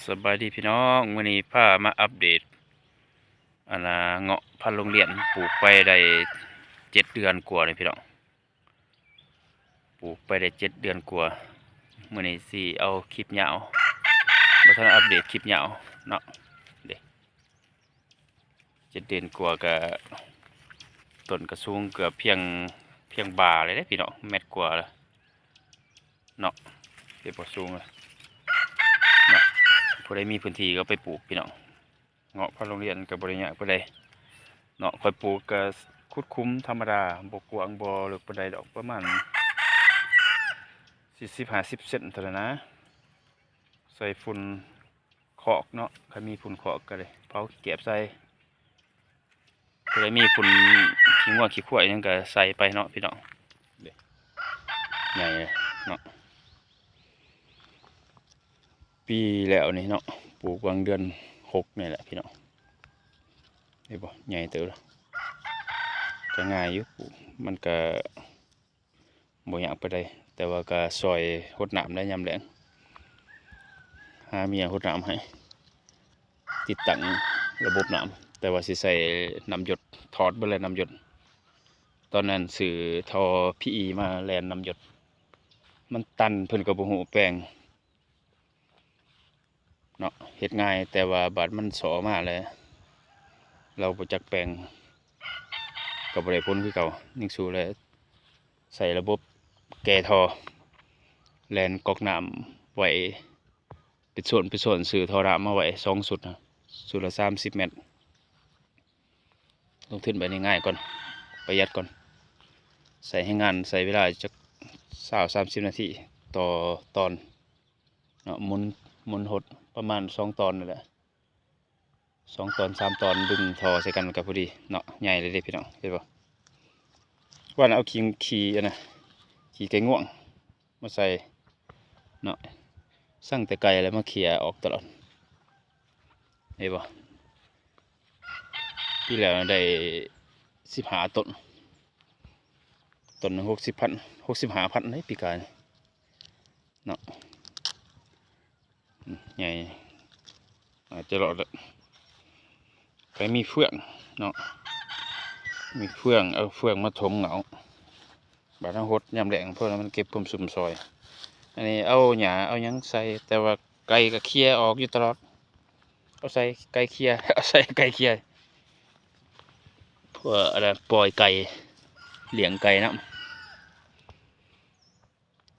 สบายดีพี่น้องวันนี้พามาอัปเดตเงาะพันธุ์โรงเรียนปลูกไปได้7 เดือนกว่าเลยพี่น้องปลูกไปได้7 เดือนกว่ามื่อนี้สิเอาคลิปยาวมาทำอัปเดตคลิปยาวเนาะเด็ก7 เดือนกว่าก็ต้นกระสูงเกือบเพียงบ่าเลยได้พี่น้องเม็ดกว่าแล้วเนาะเดี๋ยวพอสูงเลยเนาะผู้ใดมีพื้นที่ก็ไปปลูกพี่น้องเงาะพันธุ์โรงเรียนกับบริญญาผู้ใดเนาะค่อยปลูกก็คุดคุ้มธรรมดาบกกวางบ่หรือผู้ใดดอกประมาณ40-50 เซนเท่านั้นนะใส่ฝุ่นขอกเนาะใครมีฝุ่นขอกก็เลยเผาเก็บใส่ผู้ใดมีฝุ่นขี้งัวขี้ข่วยนั่นก็ใส่ไปเนาะพี่น้องใหญ่เนาะปีแล้วนี่เนาะปลูกวางเดือน6นี่แหละพี่น้องเห็นบ่ใหญ่เติบแล้วก็ง่ายอยู่ปลูกมันก็บ่ยากไปได้แต่ว่าก็ซอยรดน้ำได้ยามแล้งหาเมียรดน้ำให้ติดตั้งระบบน้ำแต่ว่าสิใส่น้ำหยดถอดเบิดเลยน้ำหยดตอนนั้นซื้อท่อ PE มาแลนน้ำหยดมันตันเพิ่นก็บ่ฮู้แปลงเนาะเฮ็ดง่ายแต่ว่าบาดมันสอมาแล้วเราบ่จักแปลงก็บ่ได้ผลคือเก่ายิ่งสู้แล้วใส่ระบบแก่ท่อแลนก๊อกน้ำไว้เป็นส่วนซื้อท่อน้ำมาไว้2 สุดนะสุดละ30 เมตรลงทุนแบบนี้ง่ายก่อนประหยัดก่อนใส่ให้งานใส่เวลาจัก20-30 นาทีต่อตอนเนาะหมุนหดประมาณ2 ตอนนั่นแหละ2 ตอน 3 ตอนดึงท่อใส่กันกับพอดีเนาะใหญ่เลยเด้พี่น้องเห็นป่ะว่าเอาขี้ไก่ง่วงมาใส่เนาะสั่งแต่ไก่แล้วมาเขี่ยออกตลอดเห็นป่ะปีแล้วได้15 ต้นหนึ่ง65,000ได้ปีกายเนาะใหญ่อาจจะรอดใครมีเฟื่องเนาะมีเฟื่องเอาเฟื่องมาถมเหงาบาดทั้งหดยำแดงเพราะมันเก็บปุ่มซุ่มซอยอันนี้เอาหญ้าเอายังใส่แต่ว่าไก่ก็เคลียออกอยู่ตลอดเอาใส่ไก่เคลียเอาใส่ไก่เคลียเพื่ออะไรปล่อยไก่เลี้ยงไก่นะ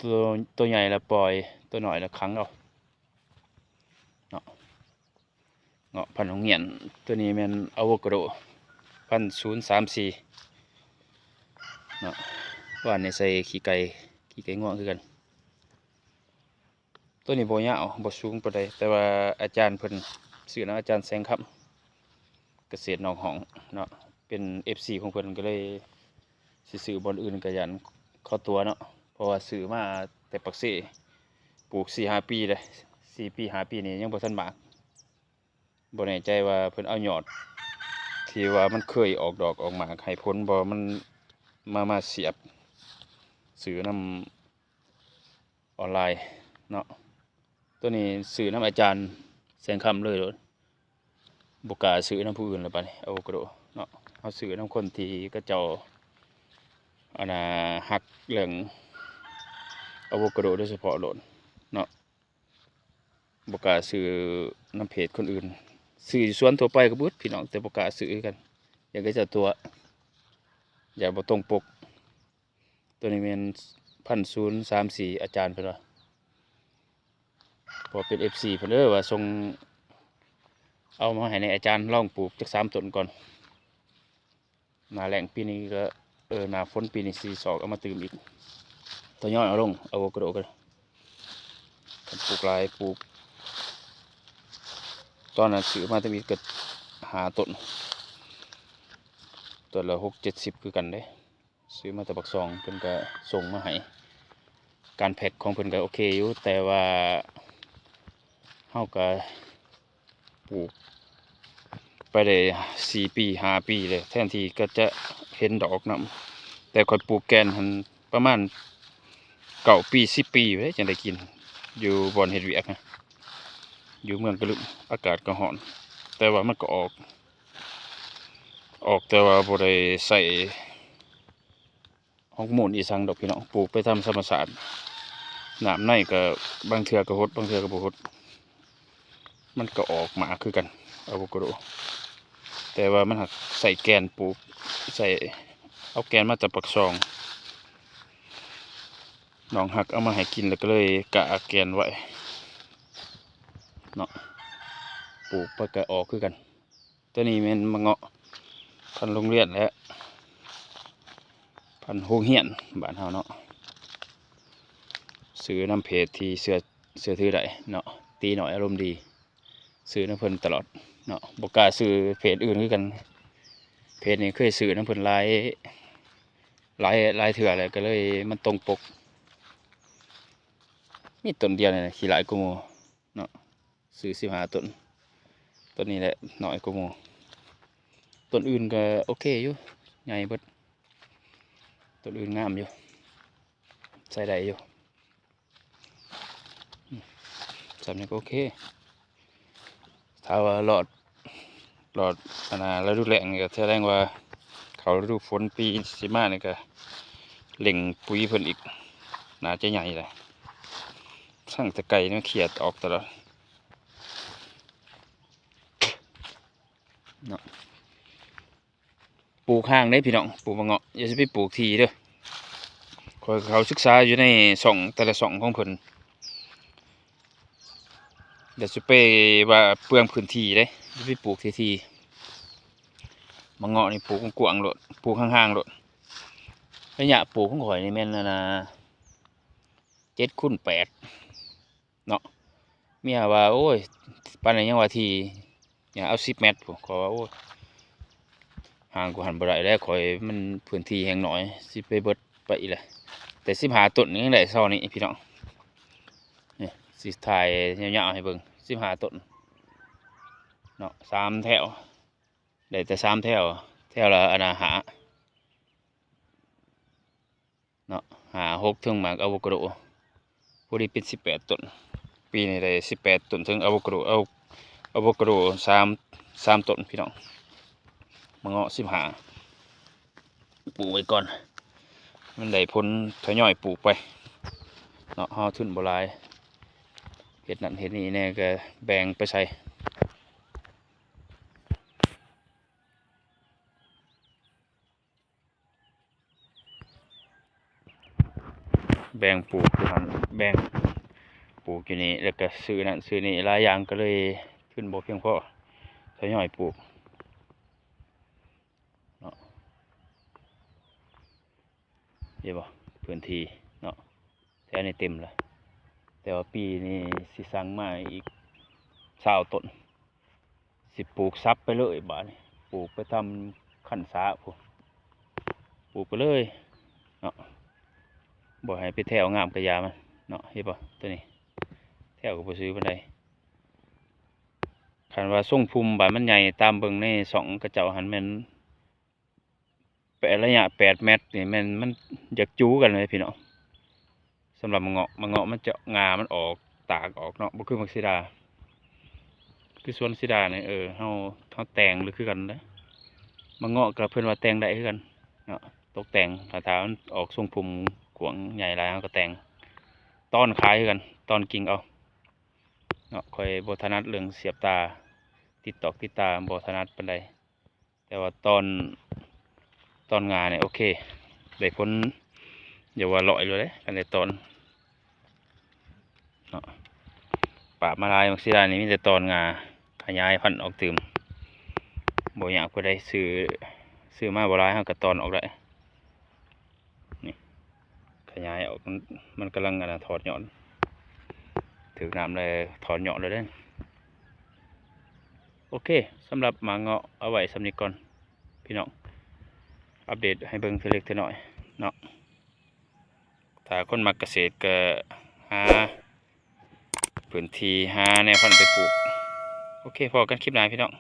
ตัวใหญ่แล้วปล่อยตัวหน่อยแล้วขังเอาเนาะเงาะพันธุ์ของเงียนตัวนี้เป็นอะโวคาโด1034เนาะว่าในใส่ขี้ไก่ง่วงคือกันตัวนี้บ่ยาวบ่สูงปานใดแต่ว่าอาจารย์เพิ่นชื่อนะอาจารย์แสงคำเกษตรหนองหองเนาะเป็น FC ของเพิ่นก็เลยสิซื้อบอนอื่นก็ยันเข้าตัวเนาะเพราะว่าซื้อมาแต่ปักเสปลูก 4-5 ปีเลย4 ปี 5 ปีนี่ยังบ่ทันมากบ่แน่ใจว่าเพิ่นเอายอดที่ว่ามันเคยออกดอกออกหมากให้ผลบ่มันมาเสียบซื้อนำออนไลน์เนาะตัวนี้ซื้อนำอาจารย์แสงคำเลยโดดบ่กล้าซื้อนำผู้อื่นแล้วบัดนี้อะโวคาโดเนาะเฮาซื้อนำคนที่เขาเจ้าฮักเรื่องอะโวคาโดโดยเฉพาะโลดเนาะบ่กล้าซื้อนำเพจคนอื่นซื้อสวนทั่วไปก็เบิดพี่น้องแต่บ่กล้าซื้อกันอยากได้เจ้าตัวอย่าบ่ตรงปกตัวนี้เป็น1034อาจารย์เพิ่นว่าพอเป็น FC เพิ่นเด้อว่าส่งเอามาให้ในอาจารย์ลองปลูกจัก3 ต้นก่อนหน้าแล้งปีนี้ก็หน้าฝนปีนี้สิสอกเอามาตื่มอีกตัวย่อยเอาลงอะโวคาโดกันปลูกหลายปลูกตอนนั้นซื้อมาตั้งมีเกิด5 ต้นตัวละ60-70คือกันเด้ซื้อมาแต่บักซองเพิ่นก็ส่งมาให้การแพ็คของเพิ่นก็โอเคอยู่แต่ว่าเฮาก็ปลูกไปได้4 ปี 5 ปีเลยแทนที่ก็จะเห็นดอกนำแต่ค่อยปลูกแกนหันประมาณ9 ปี 10 ปีไว้จังได้กินอยู่บ่อนเฮ็ดเวียกนะ อยู่เมืองกระลึกอากาศก็ร้อนแต่ว่ามันก็ออกแต่ว่าบ่ได้ใส่ฮอร์โมนอีสังดอกพี่น้องปลูกไปตามธรรมชาติน้ำในก็บางเทื่อก็หดบางเทื่อก็บ่หดมันก็ออกมาคือกันอะโวคาโดแต่ว่ามันหักใส่แกนปลูกใส่เอาแกนมาจากปักซองน้องหักเอามาให้กินแล้วก็เลยกะแกนไว้เนาะปลูกไปก็ออกคือกันตัวนี้มันมะเงาะพันโรงเรียนและพันโรงเรียนบ้านเฮาเนาะซื้อน้ำเพจที่เสื้อถือได้เนาะตีหน่อยอารมณ์ดีซื้อน้ำเพิ่นตลอดเนาะบ่กล้าซื้อเพจอื่นคือกันเพจนี้เคยซื้อน้ำเพิ่นหลายเถื่อเลยก็เลยมันตรงปกมีต้นเดียวนี่ขี้หลายกว่าหมู่เนาะซื้อ15 ต้นต้นนี้แหละน้อยกว่าหมู่ต้นอื่นก็โอเคอยู่ใหญ่เบิดต้นอื่นงามอยู่ใส่ได้อยู่สำนี้ก็โอเคถ้าว่าหลอดฤดูแล้งนี่ก็แสดงว่าเขาฤดูฝนปีสิมานี่ก็เล่งปุ๋ยเพิ่นอีกน่าจะใหญ่เลยสั่งตะไก่นี่เขียดออกตลอดเนาะปลูกห้างได้พี่น้องปลูกมะเงาะอย่าจะไปปลูกทีเด้อเขาศึกษาอยู่ในช่องแต่ละช่องของเพิ่นเดี๋ยวจะไปว่าเปลืองพื้นที่เด้จะไปปลูกทีมะเงาะนี่ปลูกกว้างๆโลดปลูกห่างๆโลดระยะปลูกของข่อยนี่แม่นนะ7x8เนาะเมียว่าโอ้ยปานนั้นยังว่าทีอย่าเอา10 เมตรพุ่นขอว่าโอ้ยห่างกว่าหันบ่ได้แล้วข่อยมันพื้นที่แห่งน้อยสิไปเบิดไปอีกแหละแต่15 ต้นนี่ยังได้เท่านี้พี่น้องนี่สิถ่ายยาวๆให้เบิ่ง15 ต้นเนาะ3 แถวได้แต่3 แถวละอันน่ะหาเนาะ6ถึงหมากอะโวคาโดพอดีเป็น18 ต้นปีนี้ได้18 ต้นถึงอะโวคาโดอะโวคาโด3 ต้นพี่น้องมะเงาะ15ปลูกไว้ก่อนมันได้ผลทยอยปลูกไปเนาะเฮาทุนบ่หลายเฮ็ดนั่นเฮ็ดนี่แน่ก็แบ่งไปใช้แบ่งปลูกอยู่หั่นแบ่งปลูกอยู่นี่แล้วก็ซื้อนั่นซื้อนี่หลายอย่างก็เลยทุนบ่เพียงพอทยอยปลูกเนาะเห็นบ่พื้นที่เนาะแถวนี้เต็มแล้วแต่ว่าปีนี้สิสั่งมาอีก20 ต้นสิปลูกซับไปเลยบาดนี้ปลูกไปทำคันสาพุ่นปลูกไปเลยเนาะบ่ให้ไปแถวงามกระยามันเนาะเห็นบ่ตัวนี้แถวก็บ่ซื้อปานใดคันว่าทรงภูมิบาดมันใหญ่ตามเบิ่งในช่องกระเจ้าหันแม่นระยะ8 เมตรนี่แม่นมันอยากจู๋กันเลยพี่น้องสำหรับมะเงาะมันจะงามันออกตากออกเนาะบ่คือมักซิดาคือสวนซิดาเนี่ยเฮาแต่งหรือคือกันนะมะเงาะกับเพิ่นว่าแต่งได้คือกันเนาะตกแต่งถ้ามันออกทรงผมกวางใหญ่หลายเฮาก็แต่งตอนขายคือกันตอนกิ่งเอาเนาะค่อยบ่ถนัดเรื่องเสียบตาติดตอกติดตาบ่ถนัดปานใดแต่ว่าตอนงาเนี่ยโอเคได้ผลอย่าว่า100เลยเด้กันได้ตอนเนาะป่ามาลายมักซิดานี่มีแต่ตอนงาขยายพันธุ์ออกตื่มบ่อยากผู้ใดซื้อมาบ่หลายเฮาก็ตอนออกได้นี่ขยายออกมันกำลังถอดยอดถึงน้ำเลยถอนยอดเลยเด้อโอเคสำหรับหมาเงาะเอาไว้สำนี้ก่อนพี่น้องอัปเดตให้เบิ่งทีเล็กทีน้อยเนาะถ้าคนมักเกษตรก็หาพื้นที่หาแนวพันธุ์ไปปลูกโอเคพอกันคลิปหน้าพี่น้อง